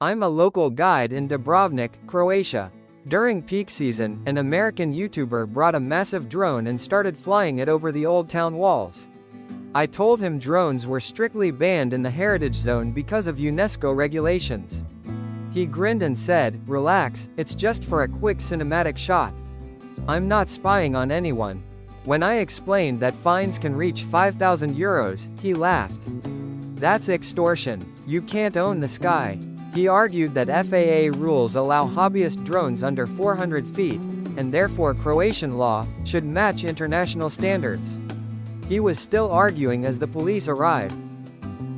I'm a local guide in Dubrovnik, Croatia. During peak season, an American YouTuber brought a massive drone and started flying it over the old town walls. I told him drones were strictly banned in the heritage zone because of UNESCO regulations. He grinned and said, "Relax, it's just for a quick cinematic shot. I'm not spying on anyone." When I explained that fines can reach €5,000, he laughed. "That's extortion. You can't own the sky." He argued that FAA rules allow hobbyist drones under 400 feet, and therefore Croatian law should match international standards. He was still arguing as the police arrived.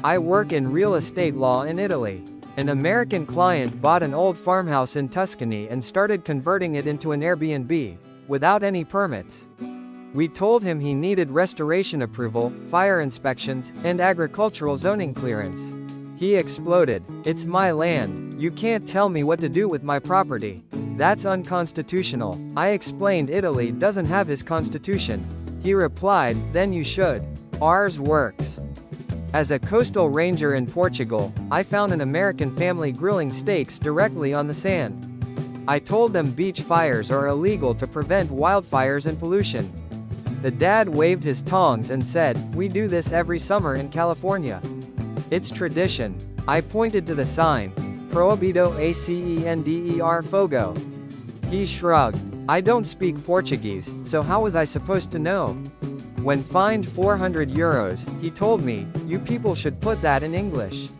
I work in real estate law in Italy. An American client bought an old farmhouse in Tuscany and started converting it into an Airbnb, without any permits. We told him he needed restoration approval, fire inspections, and agricultural zoning clearance. He exploded, "It's my land, you can't tell me what to do with my property. That's unconstitutional." I explained Italy doesn't have his constitution. He replied, "Then you should. Ours works." As a coastal ranger in Portugal, I found an American family grilling steaks directly on the sand. I told them beach fires are illegal to prevent wildfires and pollution. The dad waved his tongs and said, "We do this every summer in California. It's tradition." I pointed to the sign, "Proibido acender fogo." He shrugged. "I don't speak Portuguese, so how was I supposed to know?" When fined €400, he told me, "You people should put that in English.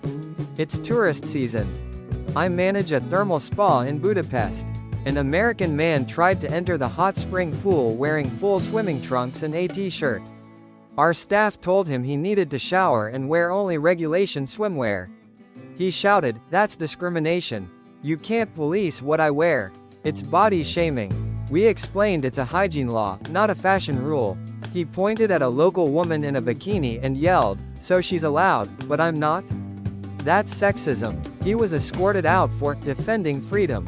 It's tourist season." I manage a thermal spa in Budapest. An American man tried to enter the hot spring pool wearing full swimming trunks and a t-shirt. Our staff told him he needed to shower and wear only regulation swimwear. He shouted, "That's discrimination. You can't police what I wear. It's body shaming." We explained it's a hygiene law, not a fashion rule. He pointed at a local woman in a bikini and yelled, "So she's allowed, but I'm not? That's sexism." He was escorted out for defending freedom.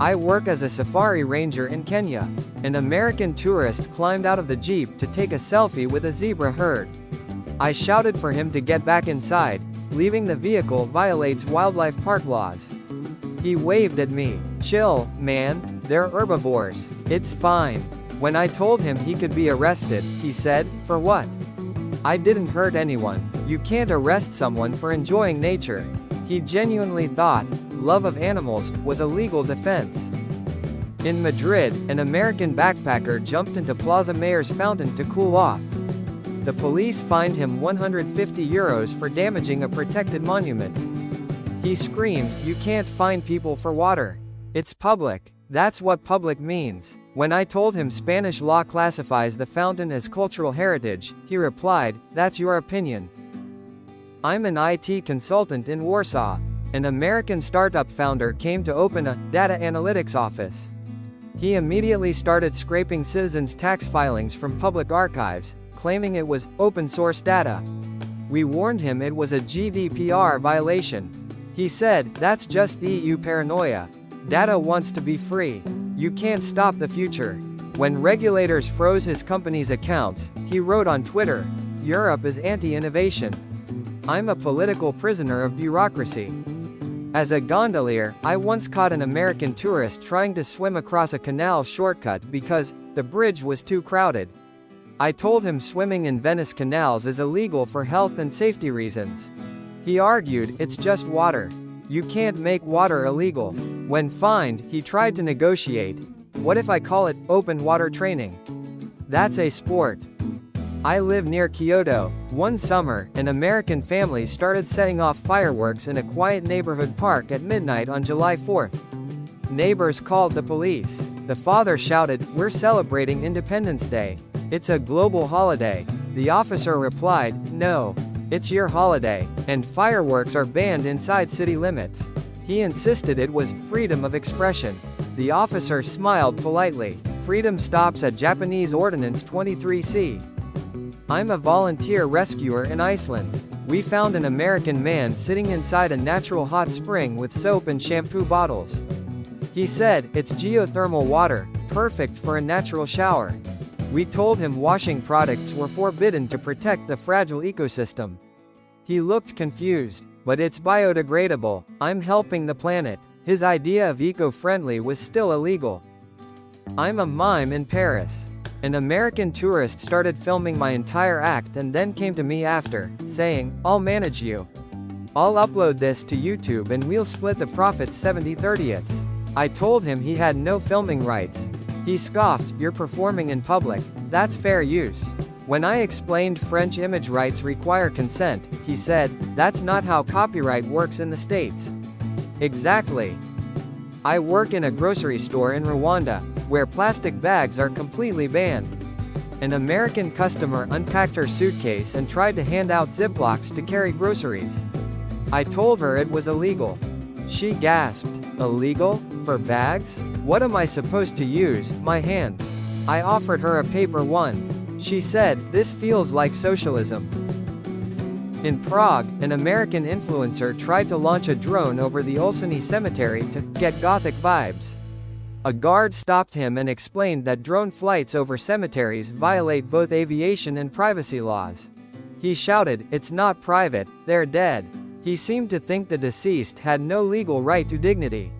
I work as a safari ranger in Kenya. An American tourist climbed out of the Jeep to take a selfie with a zebra herd. I shouted for him to get back inside. Leaving the vehicle violates wildlife park laws. He waved at me. "Chill, man, they're herbivores. It's fine." When I told him he could be arrested, he said, "For what? I didn't hurt anyone. You can't arrest someone for enjoying nature." He genuinely thought love of animals was a legal defense. In Madrid, an American backpacker jumped into Plaza Mayor's fountain to cool off. The police fined him €150 for damaging a protected monument. He screamed, "You can't fine people for water. It's public. That's what public means." When I told him Spanish law classifies the fountain as cultural heritage, he replied, "That's your opinion." I'm an IT consultant in Warsaw. An American startup founder came to open a data analytics office. He immediately started scraping citizens' tax filings from public archives, claiming it was open source data. We warned him it was a GDPR violation. He said, "That's just EU paranoia. Data wants to be free. You can't stop the future." When regulators froze his company's accounts, he wrote on Twitter, "Europe is anti-innovation. I'm a political prisoner of bureaucracy." As a gondolier, I once caught an American tourist trying to swim across a canal shortcut because the bridge was too crowded. I told him swimming in Venice canals is illegal for health and safety reasons. He argued, "It's just water. You can't make water illegal." When fined, he tried to negotiate. "What if I call it open water training? That's a sport." I live near Kyoto. One summer, an American family started setting off fireworks in a quiet neighborhood park at midnight on July 4th. Neighbors called the police. The father shouted, "We're celebrating Independence Day. It's a global holiday." The officer replied, "No. It's your holiday, and fireworks are banned inside city limits." He insisted it was freedom of expression. The officer smiled politely. Freedom stops at Japanese Ordinance 23C. I'm a volunteer rescuer in Iceland. We found an American man sitting inside a natural hot spring with soap and shampoo bottles. He said, "It's geothermal water, perfect for a natural shower." We told him washing products were forbidden to protect the fragile ecosystem. He looked confused. But it's biodegradable. I'm helping the planet. His idea of eco-friendly was still illegal. I'm a mime in Paris. An American tourist started filming my entire act and then came to me after, saying, "I'll manage you. I'll upload this to YouTube and we'll split the profits 70/30." I told him he had no filming rights. He scoffed, "You're performing in public. That's fair use." When I explained French image rights require consent, he said, "That's not how copyright works in the States." Exactly. I work in a grocery store in Rwanda, where plastic bags are completely banned. An American customer unpacked her suitcase and tried to hand out Ziplocs to carry groceries. I told her it was illegal. She gasped, "Illegal? For bags? What am I supposed to use, my hands?" I offered her a paper one. She said, "This feels like socialism." In Prague, an American influencer tried to launch a drone over the Olszany Cemetery to get Gothic vibes. A guard stopped him and explained that drone flights over cemeteries violate both aviation and privacy laws. He shouted, "It's not private, they're dead." He seemed to think the deceased had no legal right to dignity.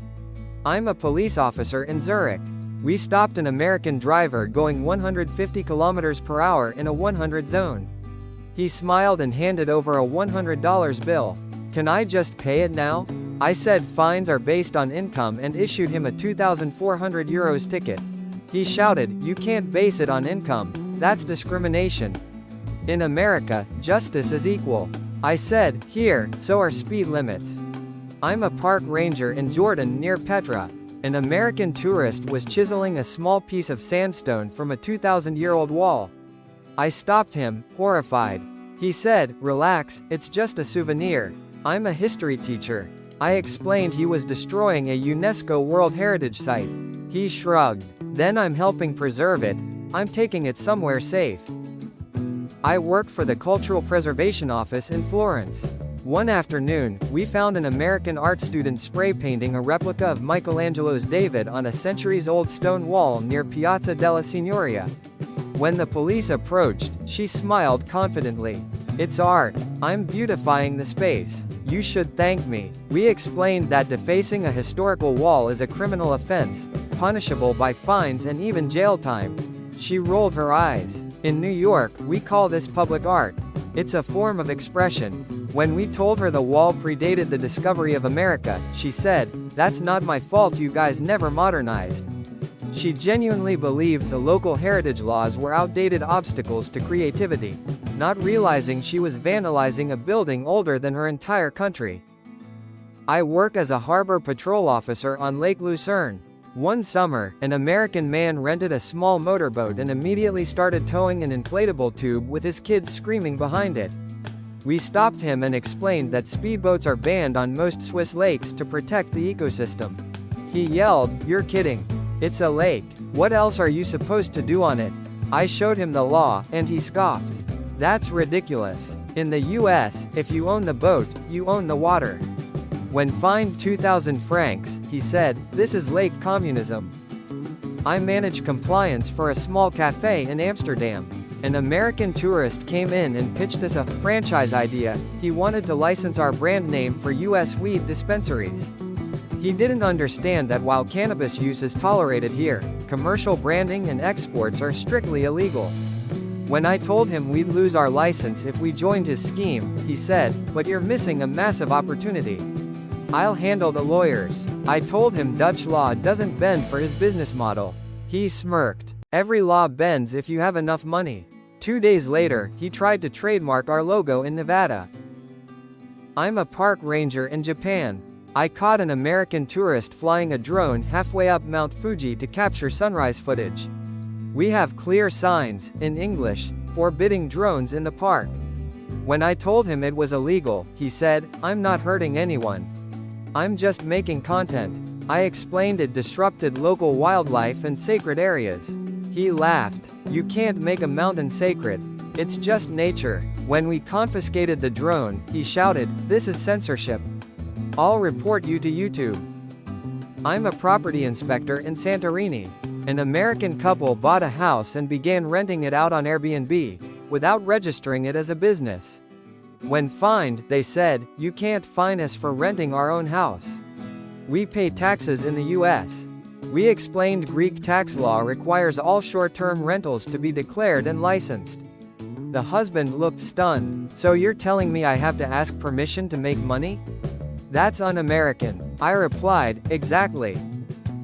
I'm a police officer in Zurich. We stopped an American driver going 150 kilometers per hour in a 100 zone. He smiled and handed over a $100 bill. "Can I just pay it now?" I said fines are based on income and issued him a €2,400 ticket. He shouted, "You can't base it on income. That's discrimination. In America, justice is equal." I said, "Here, so are speed limits." I'm a park ranger in Jordan near Petra. An American tourist was chiseling a small piece of sandstone from a 2,000-year-old wall. I stopped him, horrified. He said, "Relax, it's just a souvenir. I'm a history teacher." I explained he was destroying a UNESCO World Heritage Site. He shrugged. "Then I'm helping preserve it. I'm taking it somewhere safe." I work for the Cultural Preservation Office in Florence. One afternoon, we found an American art student spray painting a replica of Michelangelo's David on a centuries-old stone wall near Piazza della Signoria. When the police approached, she smiled confidently. "It's art. I'm beautifying the space. You should thank me." We explained that defacing a historical wall is a criminal offense, punishable by fines and even jail time. She rolled her eyes. In New York, we call this public art. It's a form of expression. When we told her the wall predated the discovery of America, she said, "That's not my fault, you guys never modernized." She genuinely believed the local heritage laws were outdated obstacles to creativity, not realizing she was vandalizing a building older than her entire country. I work as a harbor patrol officer on Lake Lucerne. One summer, an American man rented a small motorboat and immediately started towing an inflatable tube with his kids screaming behind it. We stopped him and explained that speedboats are banned on most Swiss lakes to protect the ecosystem. He yelled, "You're kidding. It's a lake. What else are you supposed to do on it?" I showed him the law, and he scoffed. "That's ridiculous. In the US, if you own the boat, you own the water." When fined 2,000 francs, he said, "This is lake communism." I manage compliance for a small cafe in Amsterdam. An American tourist came in and pitched us a franchise idea. He wanted to license our brand name for US weed dispensaries. He didn't understand that while cannabis use is tolerated here, commercial branding and exports are strictly illegal. When I told him we'd lose our license if we joined his scheme, he said, "But you're missing a massive opportunity. I'll handle the lawyers." I told him Dutch law doesn't bend for his business model. He smirked. "Every law bends if you have enough money." 2 days later, he tried to trademark our logo in Nevada. I'm a park ranger in Japan. I caught an American tourist flying a drone halfway up Mount Fuji to capture sunrise footage. We have clear signs, in English, forbidding drones in the park. When I told him it was illegal, he said, "I'm not hurting anyone. I'm just making content." I explained it disrupted local wildlife and sacred areas. He laughed. "You can't make a mountain sacred. It's just nature." When we confiscated the drone, he shouted, "This is censorship. I'll report you to YouTube." I'm a property inspector in Santorini. An American couple bought a house and began renting it out on Airbnb, without registering it as a business. When fined, they said, "You can't fine us for renting our own house. We pay taxes in the US." We explained Greek tax law requires all short-term rentals to be declared and licensed. The husband looked stunned. "So you're telling me I have to ask permission to make money? That's un-American." I replied, "Exactly.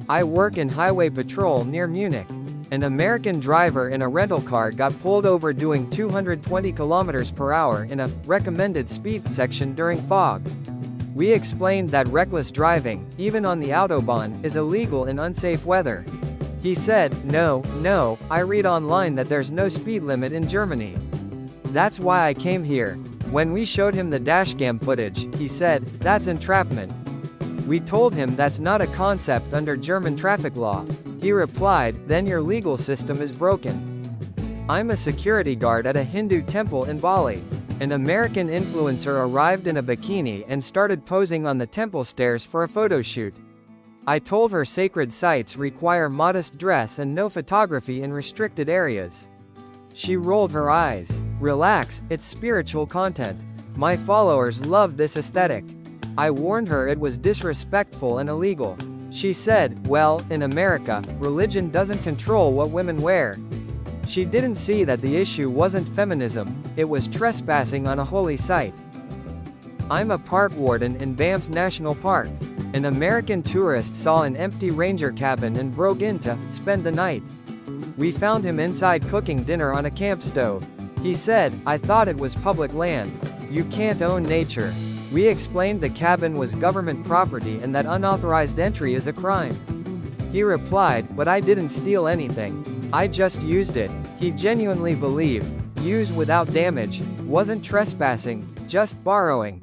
I work in highway patrol near Munich. An American driver in a rental car got pulled over doing 220 kilometers per hour in a recommended speed section during fog. We explained that reckless driving, even on the Autobahn, is illegal in unsafe weather. He said, no, I read online that there's no speed limit in Germany. That's why I came here." When we showed him the dashcam footage, he said, "That's entrapment." We told him that's not a concept under German traffic law. He replied, "Then your legal system is broken." I'm a security guard at a Hindu temple in Bali. An American influencer arrived in a bikini and started posing on the temple stairs for a photo shoot. I told her sacred sites require modest dress and no photography in restricted areas. She rolled her eyes. "Relax, it's spiritual content. My followers love this aesthetic." I warned her it was disrespectful and illegal. She said, "Well, in America, religion doesn't control what women wear." She didn't see that the issue wasn't feminism, it was trespassing on a holy site. I'm a park warden in Banff National Park. An American tourist saw an empty ranger cabin and broke in to spend the night. We found him inside cooking dinner on a camp stove. He said, "I thought it was public land. You can't own nature." We explained the cabin was government property and that unauthorized entry is a crime. He replied, "But I didn't steal anything. I just used it." He genuinely believed, use without damage, wasn't trespassing, just borrowing.